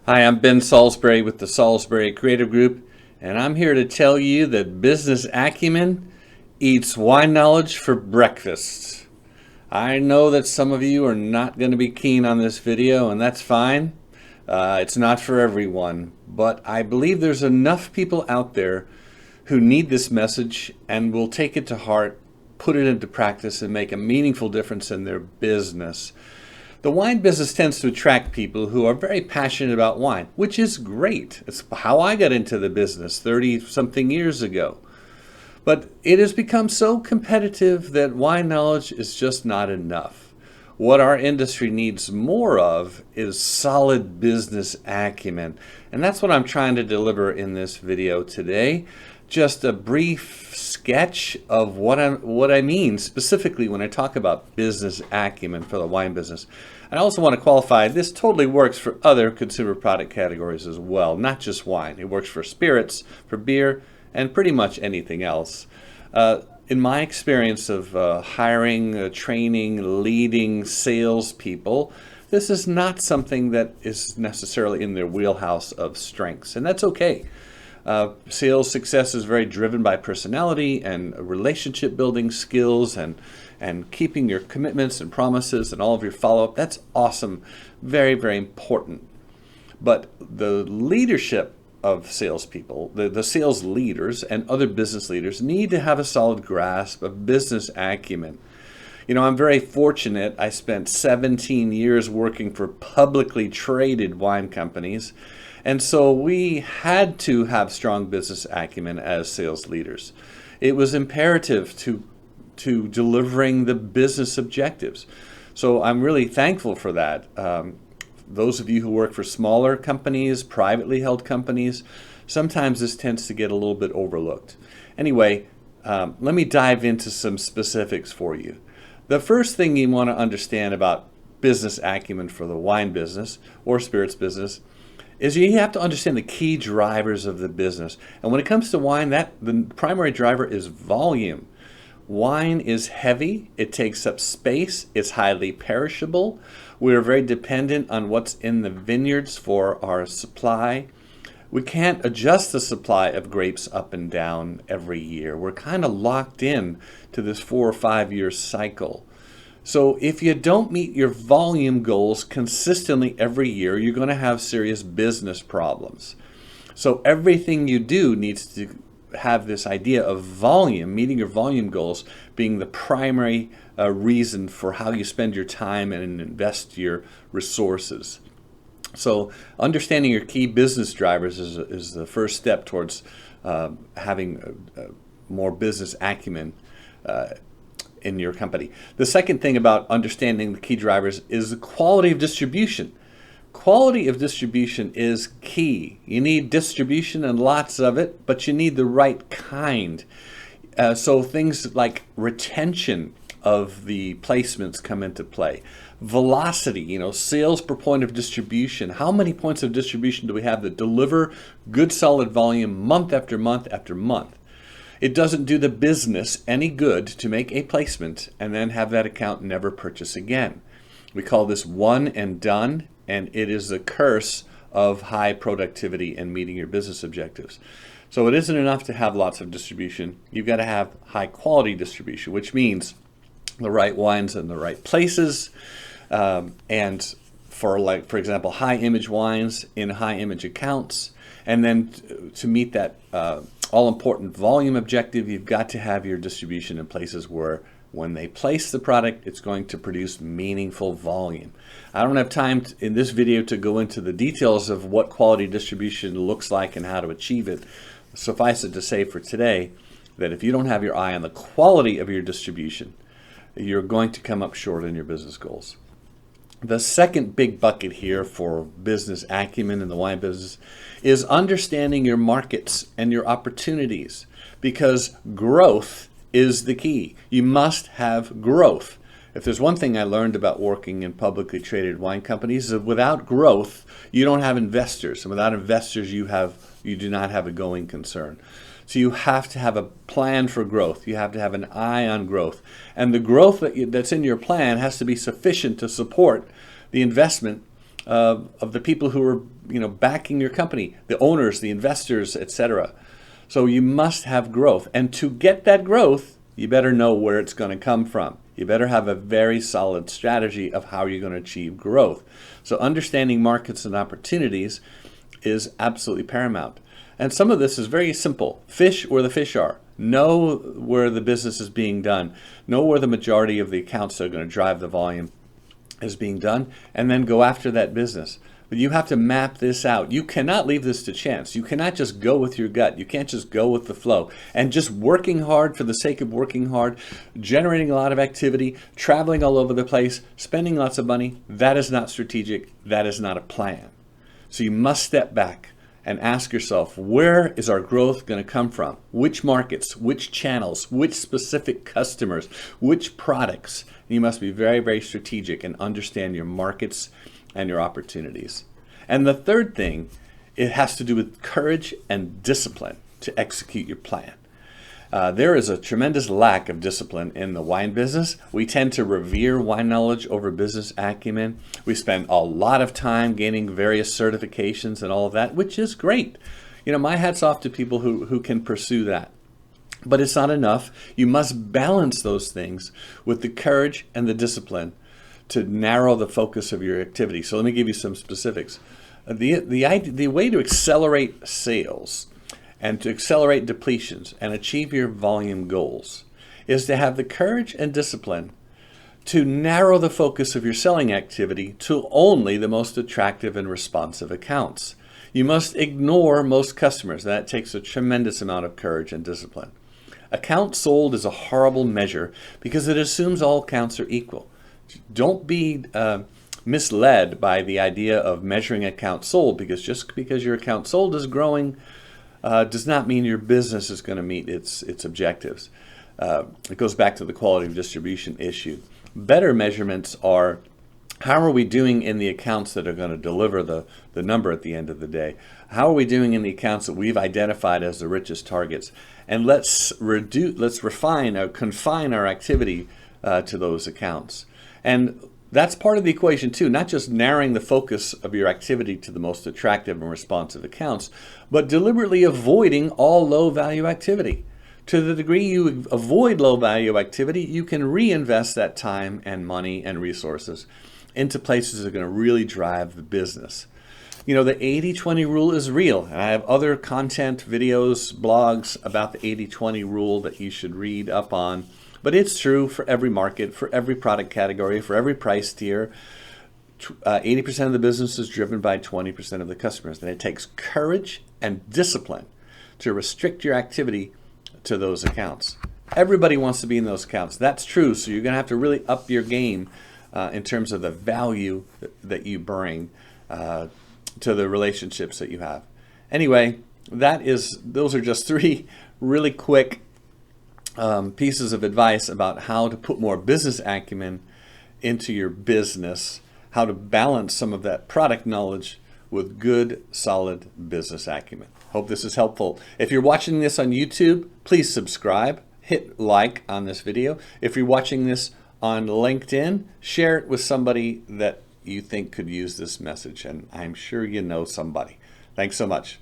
Hi, I'm Ben Salisbury with the Salisbury Creative Group, and I'm here to tell you that business acumen eats wine knowledge for breakfast. I know that some of you are not going to be keen on this video, and that's fine. It's not for everyone, but I believe there's enough people out there who need this message and will take it to heart, put it into practice, and make a meaningful difference in their business. The wine business tends to attract people who are very passionate about wine, which is great. It's how I got into the business 30 something years ago. But it has become so competitive that wine knowledge is just not enough. What our industry needs more of is solid business acumen. And that's what I'm trying to deliver in this video today. Just a brief sketch of what I mean specifically when I talk about business acumen for the wine business. I also want to qualify this totally works for other consumer product categories as well, not just wine. It works for spirits, for beer, and pretty much anything else. In my experience of hiring, training, leading salespeople, this is not something that is necessarily in their wheelhouse of strengths, and that's okay. Sales success is very driven by personality and relationship building skills and keeping your commitments and promises and all of your follow-up. That's awesome. Very, very important. But the leadership of salespeople, the sales leaders and other business leaders need to have a solid grasp of business acumen. You know, I'm very fortunate. I spent 17 years working for publicly traded wine companies. And so we had to have strong business acumen as sales leaders. It was imperative to delivering the business objectives. So I'm really thankful for that. Those of you who work for smaller companies, privately held companies, sometimes this tends to get a little bit overlooked. Anyway, let me dive into some specifics for you. The first thing you want to understand about business acumen for the wine business or spirits business is you have to understand the key drivers of the business. And when it comes to wine, the primary driver is volume. Wine is heavy, it takes up space, it's highly perishable. We're very dependent on what's in the vineyards for our supply. We can't adjust the supply of grapes up and down every year. We're kind of locked in to this 4 or 5 year cycle. So if you don't meet your volume goals consistently every year, you're going to have serious business problems. So everything you do needs to have this idea of volume, meeting your volume goals, being the primary reason for how you spend your time and invest your resources. So understanding your key business drivers is the first step towards having more business acumen in your company. The second thing about understanding the key drivers is the quality of distribution. Quality of distribution is key. You need distribution and lots of it, but you need the right kind. So things like retention of the placements come into play. Velocity, sales per point of distribution. How many points of distribution do we have that deliver good solid volume month after month after month? It doesn't do the business any good to make a placement and then have that account never purchase again. We call this one and done, and it is the curse of high productivity and meeting your business objectives. So it isn't enough to have lots of distribution. You've got to have high quality distribution, which means the right wines in the right places, and for example, high image wines in high image accounts. And then to meet that all-important volume objective, you've got to have your distribution in places where when they place the product, it's going to produce meaningful volume. I don't have time in this video to go into the details of what quality distribution looks like and how to achieve it. Suffice it to say for today that if you don't have your eye on the quality of your distribution, you're going to come up short in your business goals. The second big bucket here for business acumen in the wine business is understanding your markets and your opportunities, because growth is the key. You must have growth. If there's one thing I learned about working in publicly traded wine companies, is that without growth, you don't have investors. And without investors, you do not have a going concern. So you have to have a plan for growth. You have to have an eye on growth. And the growth that's in your plan has to be sufficient to support the investment of the people who are, backing your company, the owners, the investors, etc. So you must have growth. And to get that growth, you better know where it's going to come from. You better have a very solid strategy of how you're going to achieve growth. So understanding markets and opportunities is absolutely paramount. And some of this is very simple. Fish where the fish are. Know where the business is being done. Know where the majority of the accounts that are going to drive the volume is being done, and then go after that business. But you have to map this out. You cannot leave this to chance. You cannot just go with your gut. You can't just go with the flow. And just working hard for the sake of working hard, generating a lot of activity, traveling all over the place, spending lots of money, that is not strategic. That is not a plan. So you must step back and ask yourself, where is our growth going to come from? Which markets, which channels, which specific customers, which products? You must be very, very strategic and understand your markets and your opportunities. And the third thing, it has to do with courage and discipline to execute your plan. There is a tremendous lack of discipline in the wine business. We tend to revere wine knowledge over business acumen. We spend a lot of time gaining various certifications and all of that, which is great. My hat's off to people who can pursue that. But it's not enough. You must balance those things with the courage and the discipline to narrow the focus of your activity. So let me give you some specifics. The way to accelerate sales and to accelerate depletions and achieve your volume goals is to have the courage and discipline to narrow the focus of your selling activity to only the most attractive and responsive accounts. You must ignore most customers. That takes a tremendous amount of courage and discipline. Account sold is a horrible measure because it assumes all accounts are equal. Don't be misled by the idea of measuring accounts sold, because just because your account sold is growing does not mean your business is going to meet its objectives. It goes back to the quality of distribution issue. Better measurements are, how are we doing in the accounts that are going to deliver the number at the end of the day? How are we doing in the accounts that we've identified as the richest targets? And let's refine or confine our activity to those accounts. And that's part of the equation too, not just narrowing the focus of your activity to the most attractive and responsive accounts, but deliberately avoiding all low value activity. To the degree you avoid low value activity, you can reinvest that time and money and resources into places that are going to really drive the business. The 80-20 rule is real. And I have other content, videos, blogs about the 80-20 rule that you should read up on. But it's true for every market, for every product category, for every price tier. 80% of the business is driven by 20% of the customers. And it takes courage and discipline to restrict your activity to those accounts. Everybody wants to be in those accounts. That's true. So you're going to have to really up your game in terms of the value that you bring to the relationships that you have. Anyway, those are just 3 really quick pieces of advice about how to put more business acumen into your business, how to balance some of that product knowledge with good, solid business acumen. Hope this is helpful. If you're watching this on YouTube, please subscribe, hit like on this video. If you're watching this on LinkedIn, share it with somebody that you think could use this message, and I'm sure you know somebody. Thanks so much.